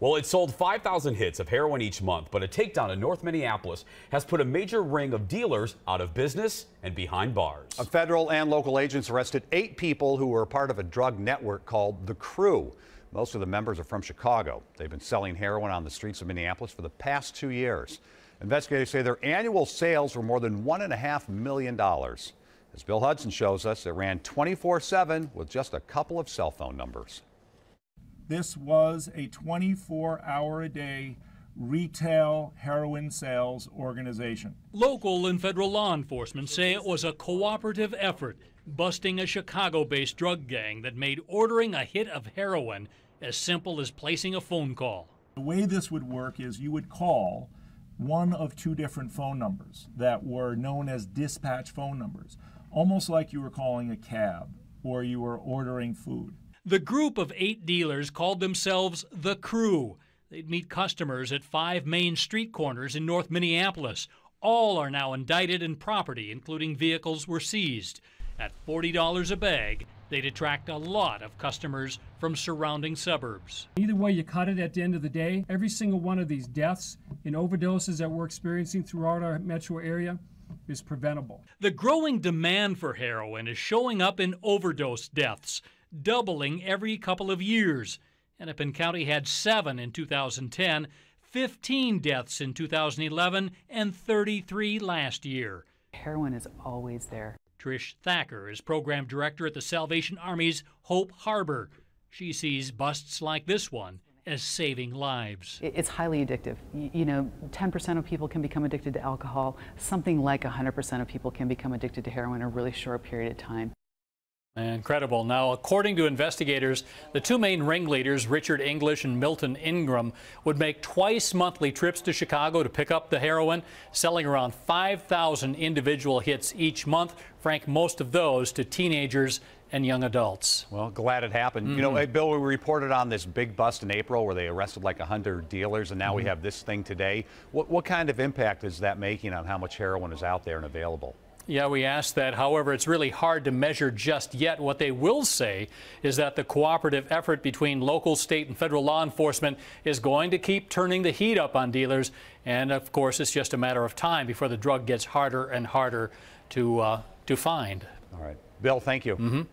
Well, it sold 5,000 hits of heroin each month, but a takedown in North Minneapolis has put a major ring of dealers out of business and behind bars. Federal and local agents arrested 8 people who were part of a drug network called The Crew. Most of the members are from Chicago. They've been selling heroin on the streets of Minneapolis for the past 2 years. Investigators say their annual sales were more than $1.5 million. As Bill Hudson shows us, it ran 24/7 with just a couple of cell phone numbers. This was a 24-hour-a-day retail heroin sales organization. Local and federal law enforcement say it was a cooperative effort, busting a Chicago-based drug gang that made ordering a hit of heroin as simple as placing a phone call. The way this would work is you would call one of 2 different phone numbers that were known as dispatch phone numbers, almost like you were calling a cab or you were ordering food. The group of 8 dealers called themselves The Crew. They'd meet customers at 5 main street corners in North Minneapolis. All are now indicted and property, including vehicles, were seized. At $40 a bag, they'd attract a lot of customers from surrounding suburbs. Either way you cut it, at the end of the day, every single one of these deaths and overdoses that we're experiencing throughout our metro area is preventable. The growing demand for heroin is showing up in overdose deaths, doubling every couple of years. Hennepin County had 7 in 2010, 15 deaths in 2011, and 33 last year. Heroin is always there. Trish Thacker is program director at the Salvation Army's Hope Harbor. She sees busts like this one as saving lives. It's highly addictive. You know, 10% of people can become addicted to alcohol. Something like 100% of people can become addicted to heroin in a really short period of time. Incredible. Now, according to investigators, the 2 main ringleaders, Richard English and Milton Ingram, would make twice monthly trips to Chicago to pick up the heroin, selling around 5,000 individual hits each month. Frank, most of those to teenagers and young adults. Well, glad it happened. You know, hey, Bill, we reported on this big bust in April where they arrested like 100 dealers, and now we have this thing today. What kind of impact is that making on how much heroin is out there and available? Yeah, we asked that. However, it's really hard to measure just yet. What they will say is that the cooperative effort between local, state, and federal law enforcement is going to keep turning the heat up on dealers. And, of course, it's just a matter of time before the drug gets harder and harder to find. All right. Bill, thank you.